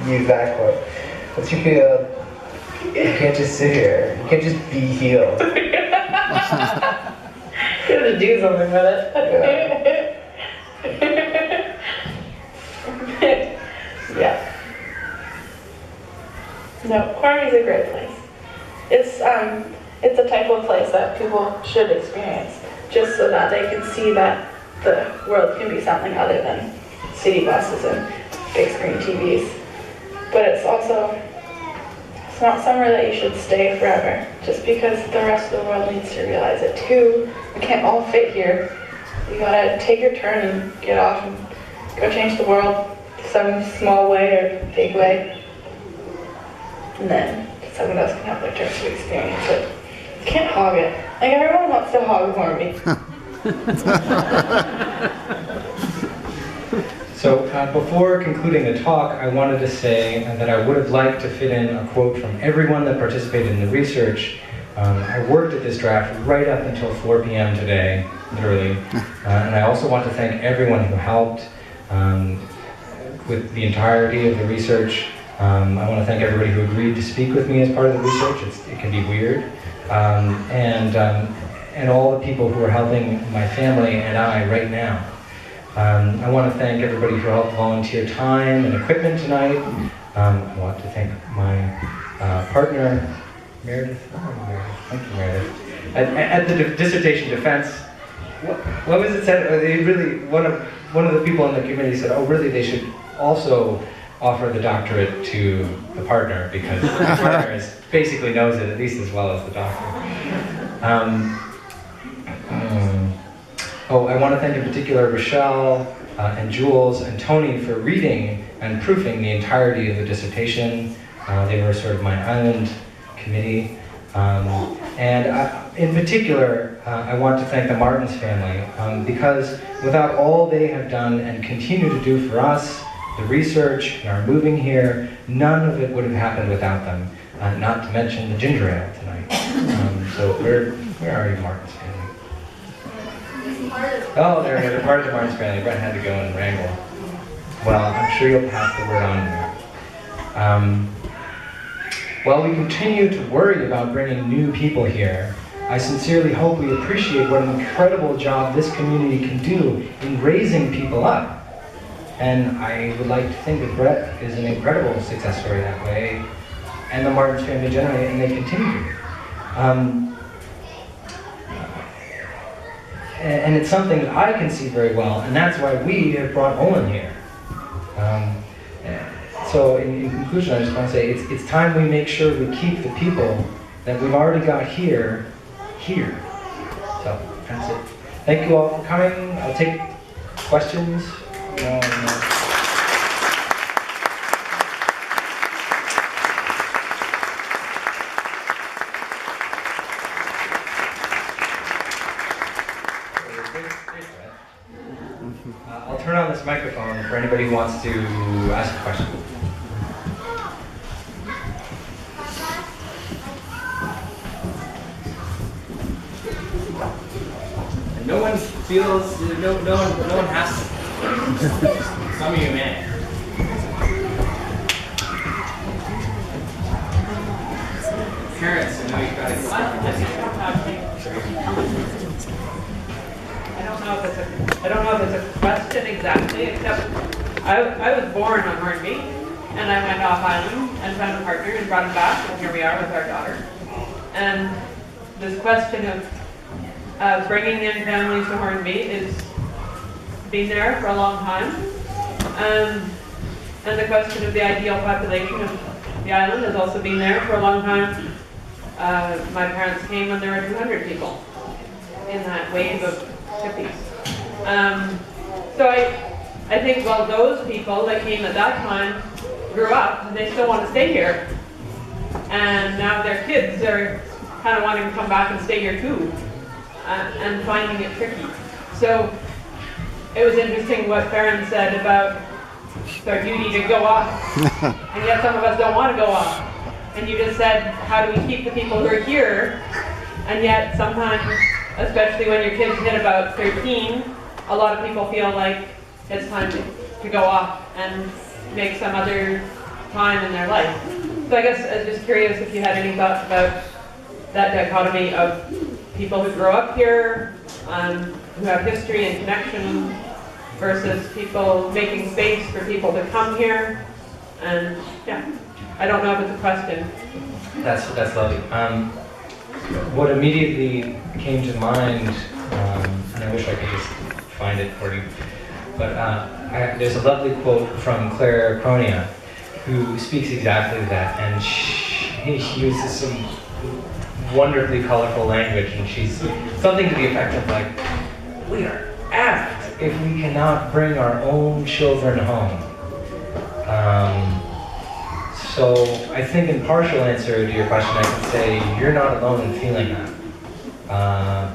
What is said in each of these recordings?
Use that quote. Once you feel, you can't just sit here. You can't just be healed. You have to do something with it. Yeah. No, Hornby's a great place. It's a type of place that people should experience, just so that they can see that the world can be something other than city buses and big screen TVs. But it's not somewhere that you should stay forever, just because the rest of the world needs to realize it too. We can't all fit here. You gotta take your turn and get off and go change the world some small way or big way. And then someone else can have their turn to experience it. You can't hog it. Like, everyone wants to hog Hornby. So before concluding the talk, I wanted to say that I would have liked to fit in a quote from everyone that participated in the research. I worked at this draft right up until 4 p.m. today, literally. And I also want to thank everyone who helped with the entirety of the research. I want to thank everybody who agreed to speak with me as part of the research. It can be weird. And all the people who are helping my family and I right now. I want to thank everybody who helped volunteer time and equipment tonight. I want to thank my partner, Meredith. Oh, Meredith. Thank you, Meredith. At the dissertation defense, what was it said? They really, one of the people in the committee said, oh, really, they should also offer the doctorate to the partner, because the partner basically knows it at least as well as the doctor. Oh, I want to thank in particular Rochelle and Jules and Tony for reading and proofing the entirety of the dissertation. They were sort of my island committee. In particular, I want to thank the Martins family, because without all they have done and continue to do for us, the research and our moving here, none of it would have happened without them. Not to mention the ginger ale tonight. So where are you, Martins family? Oh, there we go. They're part of the Martins family. Brent had to go and wrangle. Well, I'm sure you'll pass the word on there. While we continue to worry about bringing new people here, I sincerely hope we appreciate what an incredible job this community can do in raising people up. And I would like to think that Brett is an incredible success story that way, and the Martins family generally, and they continue to. And it's something that I can see very well, and that's why we have brought Olin here. So in conclusion, I just want to say it's time we make sure we keep the people that we've already got here. So that's it. Thank you all for coming. I'll take questions. I'll turn on this microphone for anybody who wants to ask a question. And no one feels, no one has to. Some of you may. Parents, I know you've got to I don't know if it's a question exactly, except I was born on Hornby, and I went off island and found a partner and brought him back, and here we are with our daughter. And this question of bringing in families to Hornby is been there for a long time, and the question of the ideal population of the island has also been there for a long time. My parents came when there were 200 people in that wave of hippies. So I think, well, those people that came at that time grew up and they still want to stay here. And now their kids are kind of wanting to come back and stay here too, and finding it tricky. So it was interesting what Heron said about it's our duty to go off, and yet some of us don't want to go off. And you just said, how do we keep the people who are here? And yet sometimes, especially when your kids hit about 13, a lot of people feel like it's time to go off and make some other time in their life. So I guess I was just curious if you had any thoughts about that dichotomy of people who grow up here, who have history and connection, versus people making space for people to come here. And yeah, I don't know if it's a question. That's lovely. What immediately came to mind, and I wish I could just find it for you, but there's a lovely quote from Claire Cronia, who speaks exactly that, and she uses some wonderfully colorful language, and she's something to the effect of like, we are apt if we cannot bring our own children home. So I think in partial answer to your question, I can say you're not alone in feeling that.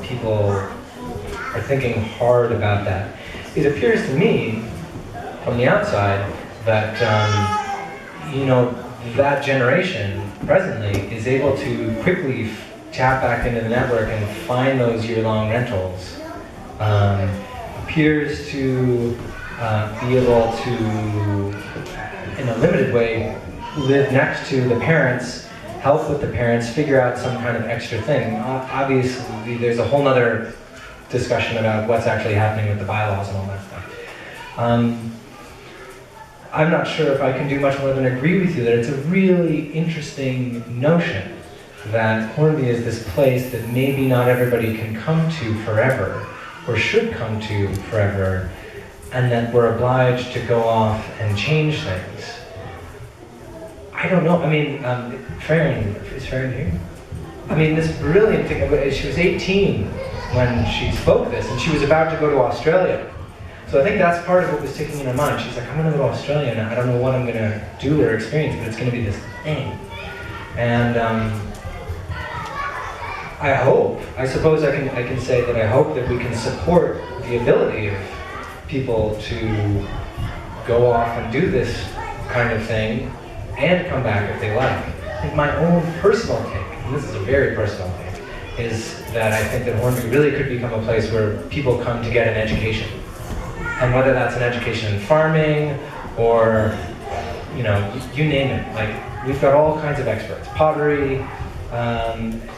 People are thinking hard about that. It appears to me, from the outside, that that generation presently is able to quickly tap back into the network and find those year-long rentals. Appears to be able to, in a limited way, live next to the parents, help with the parents, figure out some kind of extra thing. Obviously, there's a whole other discussion about what's actually happening with the bylaws and all that stuff. I'm not sure if I can do much more than agree with you that it's a really interesting notion that Hornby is this place that maybe not everybody can come to forever, or should come to forever, and that we're obliged to go off and change things. I don't know. I mean, Heron, is Heron here? I mean, this brilliant thing. She was 18 when she spoke this, and she was about to go to Australia. So I think that's part of what was ticking in her mind. She's like, I'm going to go to Australia now. I don't know what I'm going to do or experience, but it's going to be this thing. And I suppose I can say that I hope that we can support the ability of people to go off and do this kind of thing and come back if they like. I think my own personal take, and this is a very personal take, is that I think that Hornby really could become a place where people come to get an education. And whether that's an education in farming or, you name it. Like, we've got all kinds of experts. Pottery,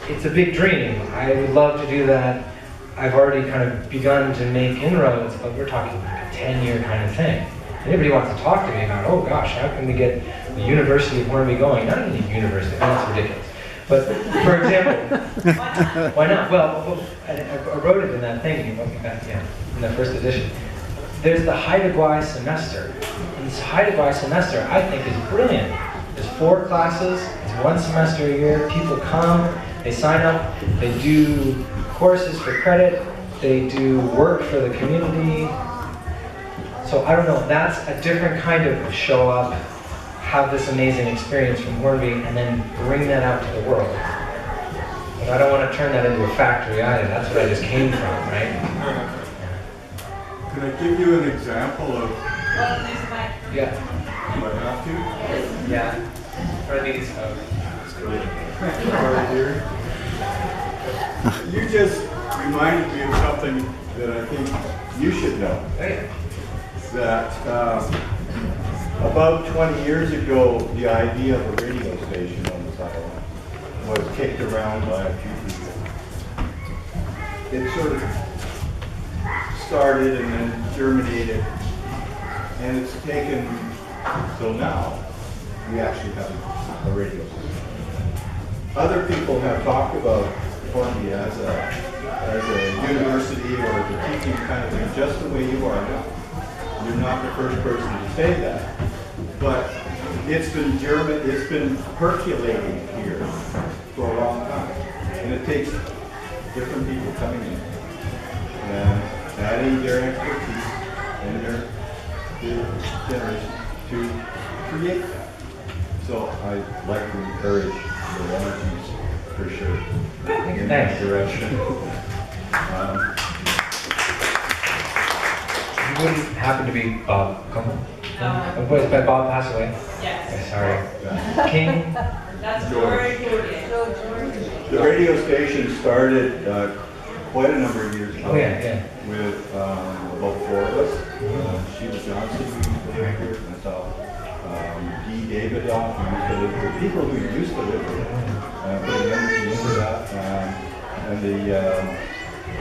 it's a big dream. I would love to do that. I've already kind of begun to make inroads, but we're talking like a 10-year kind of thing. Anybody wants to talk to me about, oh gosh, how can we get the University of Hornby going? Not even the university, that's ridiculous. But for example, why not? Well, I wrote it in that thing, in the first edition. There's the Haida semester. And this Haida semester, I think, is brilliant. There's 4 classes, it's 1 semester a year, people come, they sign up, they do courses for credit, they do work for the community. So I don't know, that's a different kind of show up, have this amazing experience from Hornby, and then bring that out to the world. But I don't want to turn that into a factory either, that's what I just came from, right? Can I give you an example of... Yeah. Do I have to? Yeah. Or these folks. Right here. You just reminded me of something that I think you should know. Oh, yeah. That about 20 years ago, the idea of a radio station on this island was kicked around by a few people. It sort of started and then germinated, and it's taken till now we actually have a radio station. Other people have talked about Hornby as a university or as a teaching kind of thing, just the way you are now. You're not the first person to say that, but it's been percolating here for a long time, and it takes different people coming in and adding their expertise and their generation to create that. So I'd like to encourage your energies for sure in that direction. You wouldn't happen to be Bob Como? No. But Bob passed away? Yes. Okay, sorry. King? That's George. The radio station started quite a number of years ago. Oh yeah, yeah. With about 4 of us. Sheila Johnson, who used to live here, myself, Dee Davidoff, who used to live here, people who used to live here, putting energy into that, and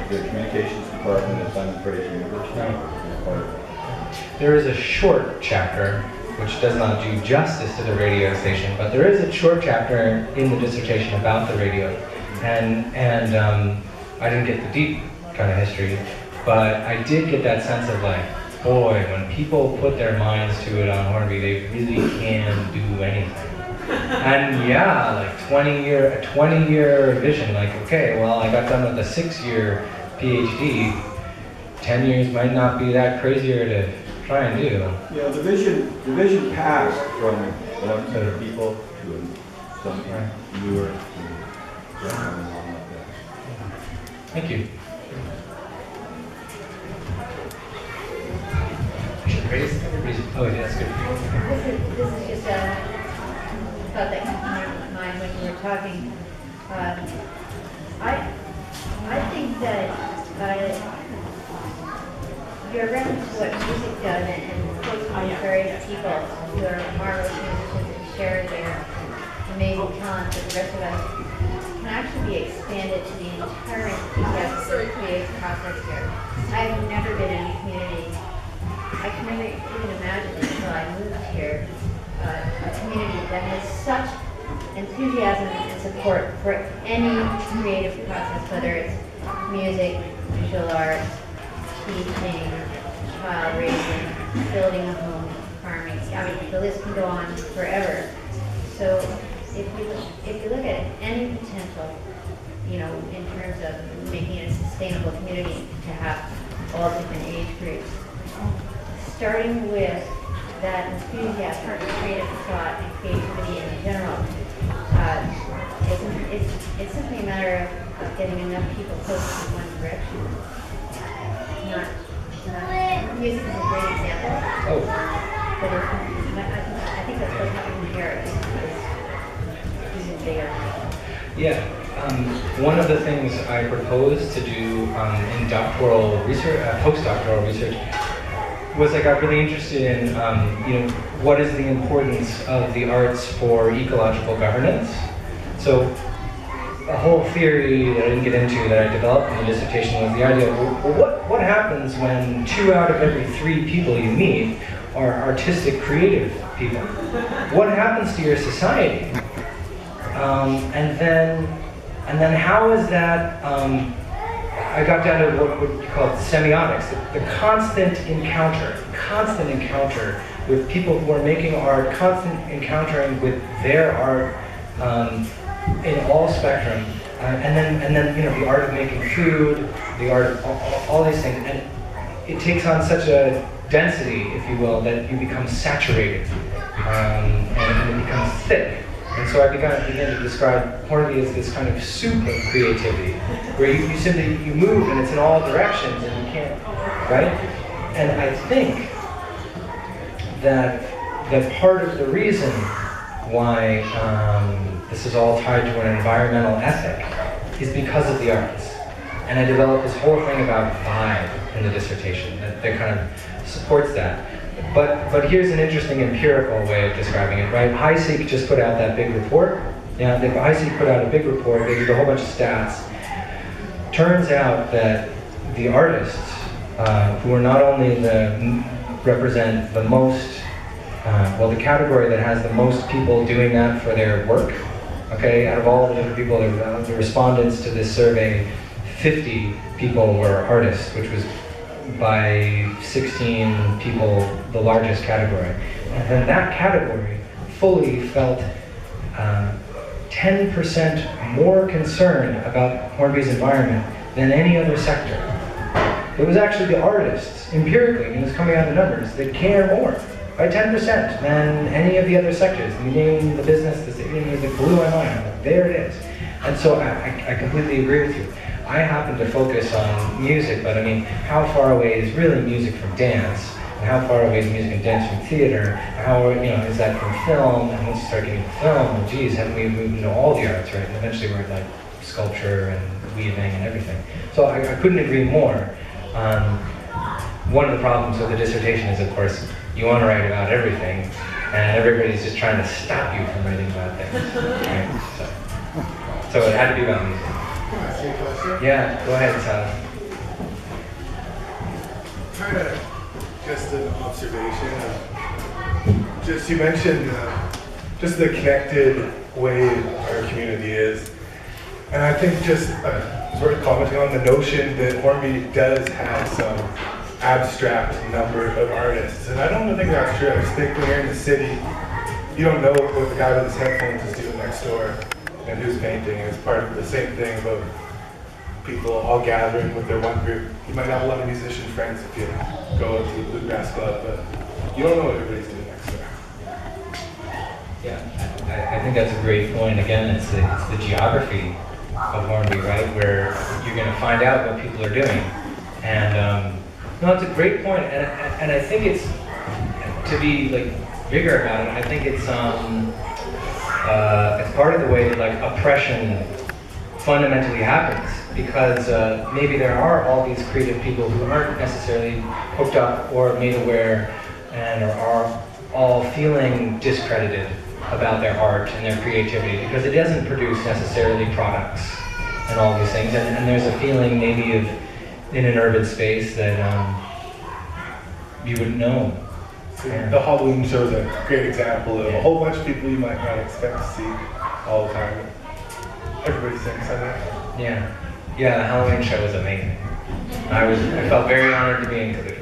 the communications department at Simon Fraser University. There is a short chapter which does not do justice to the radio station, but there is a short chapter in the dissertation about the radio, and I didn't get the deep kind of history, but I did get that sense of like, boy, when people put their minds to it on Hornby, they really can do anything. And yeah, like a 20-year vision, like, okay, well, I got done with a 6-year PhD, 10 years might not be that crazier to try and do. Yeah, the vision passed from one set of people to some newer. Thank you. Oh, yeah, that's good. This is just a thought that came to my mind when you were talking. I think that your reference to what music does and quotes from various people who are marvelous musicians and share their amazing talents with the rest of us can actually be expanded to the entire enthusiasm of the creative process here. I've never been in a community, I can never even imagine until I moved here, a community that has such enthusiasm and support for any creative process, whether it's music, visual arts, teaching, child raising, building a home, farming. I mean, the list can go on forever. So if you look at any potential, you know, in terms of making it a sustainable community to have all different age groups, starting with that enthusiasm for creative thought and creativity in general, it's simply a matter of getting enough people focused in one direction. Music is a great example. Oh. But I think that's what's happening here is even bigger. Yeah. One of the things I proposed to do in doctoral research, postdoctoral research, was I got really interested in, you know, what is the importance of the arts for ecological governance. So a whole theory that I didn't get into that I developed in the dissertation was the idea of, well, what happens when 2 out of every 3 people you meet are artistic, creative people? What happens to your society? And then how is that, I got down to what you call semiotics, the constant encounter with people who are making art, constant encountering with their art in all spectrum, and then you know, the art of making food, the art of all these things, and it takes on such a density, if you will, that you become saturated, and it becomes thick. And so I began to describe Hornby as this kind of soup of creativity, where you simply move and it's in all directions and you can't, right? And I think that part of the reason why this is all tied to an environmental ethic is because of the arts. And I developed this whole thing about vibe in the dissertation that kind of supports that. But here's an interesting empirical way of describing it, right? HiSeq just put out that big report. Yeah, HiSeq put out a big report. They did a whole bunch of stats. Turns out that the artists, who are not only represent the most, the category that has the most people doing that for their work. Okay, out of all the different people, the respondents to this survey, 50 people were artists, which was by 16 people the largest category. And then that category fully felt 10% more concerned about Hornby's environment than any other sector. It was actually the artists, empirically, and it's coming out of the numbers, that care more by 10% than any of the other sectors. You name the business, the music blew my mind. There it is. And so I completely agree with you. I happen to focus on music, but I mean, how far away is really music from dance? And how far away is music and dance from theater? How, you know, is that from film? And once you start getting to film, well, geez, haven't we moved into all the arts, right? And eventually we're at like sculpture and weaving and everything. So I couldn't agree more. One of the problems with the dissertation is, of course, you want to write about everything, and everybody's just trying to stop you from writing about things. Right? So it had to be about music. Can I ask you a question? Yeah, go ahead, Sal. Kind of just an observation of, just you mentioned just the connected way our community is. And I think just sort of commenting on the notion that Hornby does have some abstract number of artists. And I don't think that's true. I just think when you're in the city, you don't know what the guy with his headphones is doing next door and who's painting. And it's part of the same thing about people all gathering with their one group. You might have a lot of musician friends if you go out to the bluegrass club, but you don't know what everybody's doing next door. Yeah, I think that's a great point. Again, it's the geography of Hornby, right, where you're going to find out what people are doing. And no, it's a great point, and I think it's, to be like bigger about it, I think it's part of the way that like oppression fundamentally happens, because maybe there are all these creative people who aren't necessarily hooked up or made aware and are all feeling discredited about their art and their creativity because it doesn't produce necessarily products and all these things, and there's a feeling maybe of in an urban space that you wouldn't know. Yeah. The Halloween show is a great example of a whole bunch of people you might not expect to see all the time. Everybody sings that. Yeah, yeah. The Halloween show was amazing. I felt very honored to be included.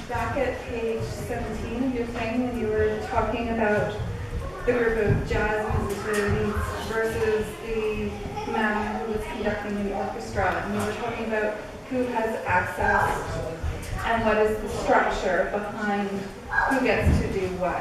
Back at page 17 of your thing, when you were talking about the group of jazz musicians versus the man who was conducting the orchestra, and you were talking about who has access and what is the structure behind who gets to do what.